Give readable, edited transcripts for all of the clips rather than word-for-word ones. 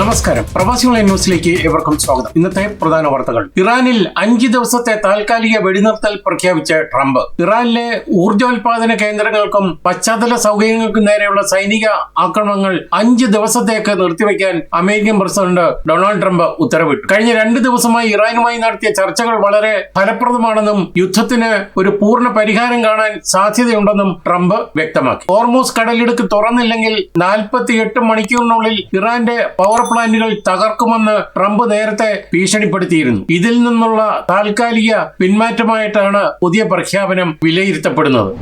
നമസ്കാരം, പ്രവാസികളെ ന്യൂസിലേക്ക് ഏവർക്കും സ്വാഗതം. ഇന്നത്തെ പ്രധാന വാർത്തകൾ. ഇറാനിൽ 5 ദിവസത്തെ താൽക്കാലിക വെടിനിർത്തൽ പ്രഖ്യാപിച്ച ട്രംപ്. ഇറാനിലെ ഊർജോൽപാദന കേന്ദ്രങ്ങൾക്കും പശ്ചാത്തല സൗകര്യങ്ങൾക്കും നേരെയുള്ള സൈനിക ആക്രമണങ്ങൾ 5 ദിവസത്തേക്ക് നിർത്തിവെക്കാൻ അമേരിക്കൻ പ്രസിഡന്റ് ഡൊണാൾഡ് ട്രംപ് ഉത്തരവിട്ടു. കഴിഞ്ഞ 2 ദിവസമായി ഇറാനുമായി നടത്തിയ ചർച്ചകൾ വളരെ ഫലപ്രദമാണെന്നും യുദ്ധത്തിന് ഒരു പൂർണ്ണ പരിഹാരം കാണാൻ സാധ്യതയുണ്ടെന്നും ട്രംപ് വ്യക്തമാക്കി. ഹോർമൂസ് കടലിടുക്ക് തുറന്നില്ലെങ്കിൽ 48 മണിക്കൂറിനുള്ളിൽ ഇറാന്റെ പവർ പ്ലാന്റുകൾ തകർക്കുമെന്ന് ട്രംപ് നേരത്തെ ഭീഷണിപ്പെടുത്തിയിരുന്നു. ഇതിൽ നിന്നുള്ള താൽക്കാലിക പിന്മാറ്റമായിട്ടാണ് പുതിയ പ്രഖ്യാപനം വിലയിരുത്തപ്പെടുന്നത്.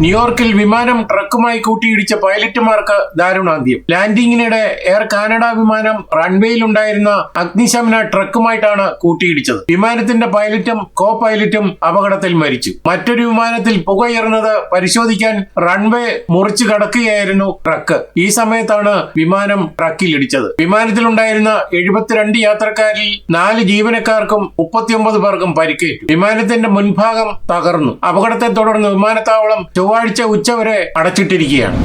ന്യൂയോർക്കിൽ വിമാനം ട്രക്കുമായി കൂട്ടിയിടിച്ച പൈലറ്റുമാർക്ക് ദാരുണാന്ത്യം. ലാൻഡിങ്ങിനിടെ എയർ കാനഡ വിമാനം റൺവേയിലുണ്ടായിരുന്ന അഗ്നിശമന ട്രക്കുമായിട്ടാണ് കൂട്ടിയിടിച്ചത്. വിമാനത്തിന്റെ പൈലറ്റും കോ പൈലറ്റും അപകടത്തിൽ മരിച്ചു. മറ്റൊരു വിമാനത്തിൽ പുകയുയർന്നത് പരിശോധിക്കാൻ റൺവേ മുറിച്ചു കടക്കുകയായിരുന്നു ട്രക്ക്. ഈ സമയത്താണ് വിമാനം ട്രക്കിലിടിച്ചത്. വിമാനത്തിലുണ്ടായിരുന്ന 72 യാത്രക്കാരിൽ 4 ജീവനക്കാർക്കും 39 പേർക്കും പരിക്കേറ്റു. വിമാനത്തിന്റെ മുൻഭാഗം തകർന്നു. അപകടത്തെ തുടർന്ന് വിമാനത്താവളം ചൊവ്വാഴ്ച ഉച്ചവരെ അടച്ചിട്ടിരിക്കുകയാണ്.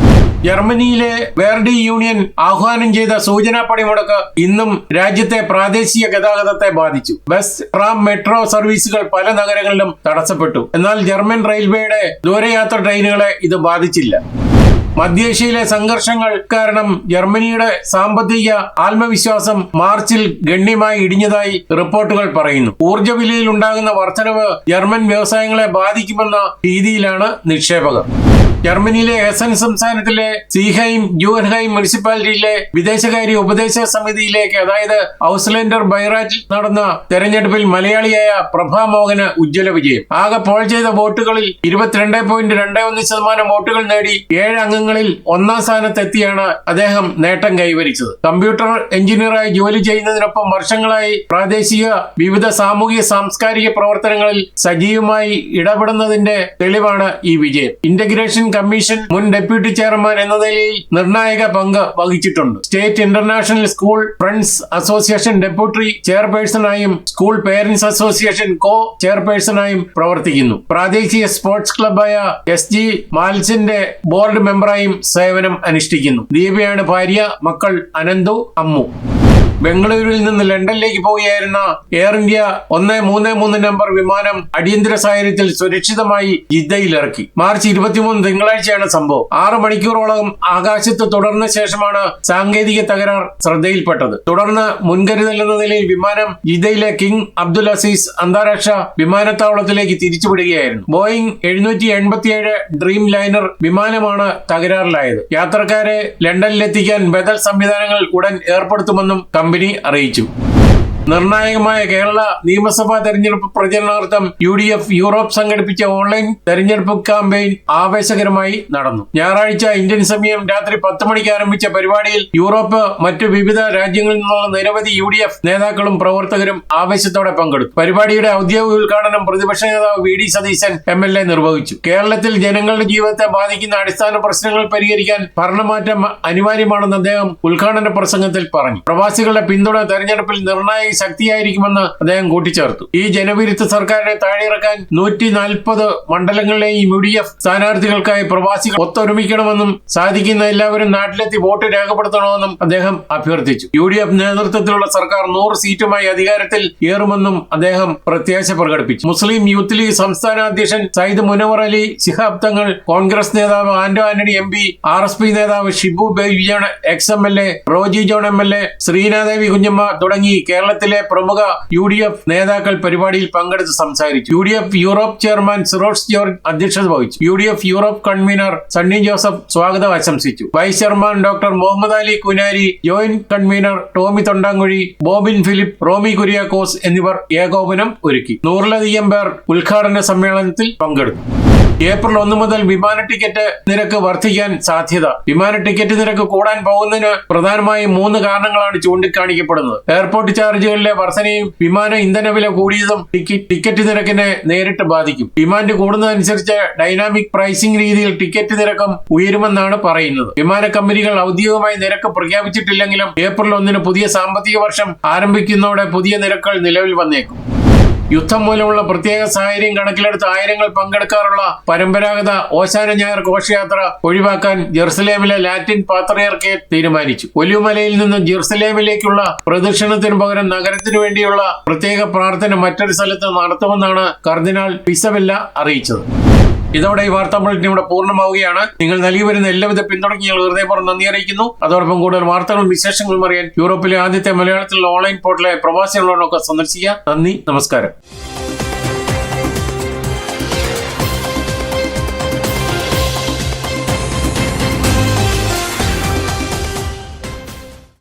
ജർമ്മനിയിലെ വേർഡി യൂണിയൻ ആഹ്വാനം ചെയ്ത സൂചനാ പണിമുടക്ക് ഇന്നും രാജ്യത്തെ പ്രാദേശിക ഗതാഗതത്തെ ബാധിച്ചു. ബസ്, ട്രാം, മെട്രോ സർവീസുകൾ പല നഗരങ്ങളിലും തടസ്സപ്പെട്ടു. എന്നാൽ ജർമ്മൻ റെയിൽവേയുടെ ദൂരയാത്ര ട്രെയിനുകളെ ഇത് ബാധിച്ചില്ല. മധ്യേഷ്യയിലെ സംഘർഷങ്ങൾ കാരണം ജർമ്മനിയുടെ സാമ്പത്തിക ആത്മവിശ്വാസം മാർച്ചിൽ ഗണ്യമായി ഇടിഞ്ഞതായി റിപ്പോർട്ടുകൾ പറയുന്നു. ഊർജ്ജ വിലയിൽ ഉണ്ടാകുന്ന വർധനവ് ജർമ്മൻ വ്യവസായങ്ങളെ ബാധിക്കുമെന്ന രീതിയിലാണ് നിക്ഷേപകർ. ജർമ്മനിയിലെ ഹെസൻ സംസ്ഥാനത്തിലെ സീഹൈം ജൂർഹൈം മുനിസിപ്പാലിറ്റിയിലെ വിദേശകാര്യ ഉപദേശ സമിതിയിലേക്ക്, അതായത് ഔസ്ലൻഡർ ബൈറാറ്റിൽ നടന്ന തെരഞ്ഞെടുപ്പിൽ മലയാളിയായ പ്രഭാമോഹന് ഉജ്ജ്വല വിജയം. ആകെ പോൾ ചെയ്ത വോട്ടുകളിൽ 22.21% വോട്ടുകൾ നേടി 7 അംഗങ്ങളിൽ 1ാം സ്ഥാനത്തെത്തിയാണ് അദ്ദേഹം നേട്ടം കൈവരിച്ചത്. കമ്പ്യൂട്ടർ എഞ്ചിനീയറായി ജോലി ചെയ്യുന്നതിനൊപ്പം വർഷങ്ങളായി പ്രാദേശിക വിവിധ സാമൂഹിക സാംസ്കാരിക പ്രവർത്തനങ്ങളിൽ സജീവമായി ഇടപെടുന്നതിന്റെ തെളിവാണ് ഈ വിജയം. ഇന്റഗ്രേഷൻ കമ്മീഷൻ മുൻ ഡെപ്യൂട്ടി ചെയർമാൻ എന്ന നിലയിൽ നിർണായക പങ്ക് വഹിച്ചിട്ടുണ്ട്. State international school friends association deputy ചെയർപേഴ്സണായും സ്കൂൾ പേരന്റ്സ് അസോസിയേഷൻ കോ ചെയർപേഴ്സണായും പ്രവർത്തിക്കുന്നു. പ്രാദേശിക സ്പോർട്സ് ക്ലബായ SG മാൽസിന്റെ ബോർഡ് മെമ്പറായും സേവനം അനുഷ്ഠിക്കുന്നു. ദീപയാണ് ഭാര്യ. മക്കൾ അനന്തു, അമ്മു. ബംഗളൂരുവിൽ നിന്ന് ലണ്ടനിലേക്ക് പോവുകയായിരുന്ന എയർ ഇന്ത്യ 133 നമ്പർ വിമാനം അടിയന്തര സാഹചര്യത്തിൽ സുരക്ഷിതമായി ജിദ്ദയിലിറക്കി. മാർച്ച് 23 തിങ്കളാഴ്ചയാണ് സംഭവം. 6 മണിക്കൂറോളം ആകാശത്ത് തുടർന്ന ശേഷമാണ് സാങ്കേതിക തകരാർ ശ്രദ്ധയിൽപ്പെട്ടത്. തുടർന്ന് മുൻകരുതൽ എന്ന നിലയിൽ വിമാനം ജിദ്ദയിലെ കിങ് അബ്ദുൽ അസീസ് അന്താരാഷ്ട്ര വിമാനത്താവളത്തിലേക്ക് തിരിച്ചുവിടുകയായിരുന്നു. ബോയിങ് 787 ഡ്രീം ലൈനർ വിമാനമാണ് തകരാറിലായത്. യാത്രക്കാരെ ലണ്ടനിലെത്തിക്കാൻ ബദൽ സംവിധാനങ്ങൾ ഉടൻ ഏർപ്പെടുത്തുമെന്നും കമ്പനി അറിയിച്ചു. നിർണായകമായ കേരള നിയമസഭാ തെരഞ്ഞെടുപ്പ് പ്രചരണാർത്ഥം UDF യൂറോപ്പ് സംഘടിപ്പിച്ച ഓൺലൈൻ തെരഞ്ഞെടുപ്പ് ക്യാമ്പയിൻ ആവേശകരമായി നടന്നു. ഞായറാഴ്ച ഇന്ത്യൻ സമയം രാത്രി 10 മണിക്ക് ആരംഭിച്ച പരിപാടിയിൽ യൂറോപ്പ്, മറ്റു വിവിധ രാജ്യങ്ങളിൽ നിന്നുള്ള നിരവധി UDF നേതാക്കളും പ്രവർത്തകരും ആവേശത്തോടെ പങ്കെടുത്തു. പരിപാടിയുടെ ഔദ്യോഗിക ഉദ്ഘാടനം പ്രതിപക്ഷ നേതാവ് VD സതീശൻ MLA നിർവഹിച്ചു. കേരളത്തിൽ ജനങ്ങളുടെ ജീവിതത്തെ ബാധിക്കുന്ന അടിസ്ഥാന പ്രശ്നങ്ങൾ പരിഹരിക്കാൻ ഭരണമാറ്റം അനിവാര്യമാണെന്ന് അദ്ദേഹം ഉദ്ഘാടന പ്രസംഗത്തിൽ പറഞ്ഞു. പ്രവാസികളുടെ പിന്തുണ തെരഞ്ഞെടുപ്പിൽ നിർണായക ശക്തിയായിരിക്കുമെന്ന് അദ്ദേഹം കൂട്ടിച്ചേർത്തു. ഈ ജനവിരുദ്ധ സർക്കാരിനെ താഴെയിറക്കാൻ 140 മണ്ഡലങ്ങളിലെയും UDF സ്ഥാനാർത്ഥികൾക്കായി പ്രവാസികൾ ഒത്തൊരുമിക്കണമെന്നും സാധിക്കുന്ന എല്ലാവരും നാട്ടിലെത്തി വോട്ട് രേഖപ്പെടുത്തണമെന്നും അദ്ദേഹം അഭ്യർത്ഥിച്ചു. UDF നേതൃത്വത്തിലുള്ള സർക്കാർ 100 സീറ്റുമായി അധികാരത്തിൽ ഏറുമെന്നും അദ്ദേഹം പ്രത്യാശ പ്രകടിപ്പിച്ചു. മുസ്ലിം യൂത്ത് ലീഗ് സംസ്ഥാന അധ്യക്ഷൻ സയ്യിദ് മുനവർ അലി ശിഹാബ് തങ്ങൾ, കോൺഗ്രസ് നേതാവ് ആന്റോ ആന്റണി MP, RSP നേതാവ് Shibu Baby John ex-MLA, Roji John MLA, Sreenadevi Kunjamma തുടങ്ങി കേരളത്തിലെ പ്രമുഖ UDF നേതാക്കൾ പരിപാടിയിൽ പങ്കെടുത്ത് സംസാരിച്ചു. UDF യൂറോപ്പ് ചെയർമാൻ സിറോസ് ജോർജ് അധ്യക്ഷത വഹിച്ചു. UDF Europe convener Sunny Joseph സ്വാഗതം ആശംസിച്ചു. Vice chairman doctor Muhammad Ali Kunari, joint convener Tommy Thondankuzhi, Bobin Philip, Romy Kuriakose എന്നിവർ ഏകോപനം ഒരുക്കി. 100-ലധികം പേർ ഉദ്ഘാടന സമ്മേളനത്തിൽ പങ്കെടുത്തു. ഏപ്രിൽ 1 മുതൽ വിമാന ടിക്കറ്റ് നിരക്ക് വർദ്ധിക്കാൻ സാധ്യത. വിമാന ടിക്കറ്റ് നിരക്ക് കൂടാൻ പോകുന്നതിന് പ്രധാനമായും 3 കാരണങ്ങളാണ് ചൂണ്ടിക്കാണിക്കപ്പെടുന്നത്. എയർപോർട്ട് ചാർജുകളിലെ വർധനയും വിമാന ഇന്ധനവില കൂടിയതും ടിക്കറ്റ് നിരക്കിനെ നേരിട്ട് ബാധിക്കും. ഡിമാൻഡ് കൂടുന്നതനുസരിച്ച് ഡൈനാമിക് പ്രൈസിംഗ് രീതിയിൽ ടിക്കറ്റ് നിരക്കും ഉയരുമെന്നാണ് പറയുന്നത്. വിമാന കമ്പനികൾ ഔദ്യോഗികമായി നിരക്ക് പ്രഖ്യാപിച്ചിട്ടില്ലെങ്കിലും ഏപ്രിൽ 1 പുതിയ സാമ്പത്തിക വർഷം ആരംഭിക്കുന്നതോടെ പുതിയ നിരക്കുകൾ നിലവിൽ വന്നേക്കും. യുദ്ധം മൂലമുള്ള പ്രത്യേക സാഹചര്യം കണക്കിലെടുത്ത് ആയിരങ്ങൾ പങ്കെടുക്കാറുള്ള പരമ്പരാഗത ഓശാന ഞായർ ഘോഷയാത്ര ഒഴിവാക്കാൻ ജെറുസലേമിലെ ലാറ്റിൻ പാത്രിയർക്കേറ്റ് തീരുമാനിച്ചു. ഒലിവുമലയിൽ നിന്നും ജെറുസലേമിലേക്കുള്ള പ്രദക്ഷിണത്തിനു പകരം നഗരത്തിനു വേണ്ടിയുള്ള പ്രത്യേക പ്രാർത്ഥന മറ്റൊരു സ്ഥലത്ത് നടത്തുമെന്നാണ് കർദിനാൾ പിസവെല്ല അറിയിച്ചത്. ഇതോടെ ഈ വാർത്താ ബുള്ളറ്റിൻ ഇവിടെ പൂർണ്ണമാവുകയാണ്. നിങ്ങൾ നൽകി വരുന്ന എല്ലാവിധ പിന്തുണയ്ക്ക് ഞങ്ങൾ ഹൃദയപൂർവ്വം നന്ദി അറിയിക്കുന്നു. അതോടൊപ്പം കൂടുതൽ വാർത്തകളും വിശേഷങ്ങളും അറിയാൻ യൂറോപ്പിലെ ആദ്യത്തെ മലയാളത്തിലുള്ള ഓൺലൈൻ പോർട്ടലായ പ്രവാസികളോടൊക്കെ സന്ദർശിക്കുക. നന്ദി, നമസ്കാരം.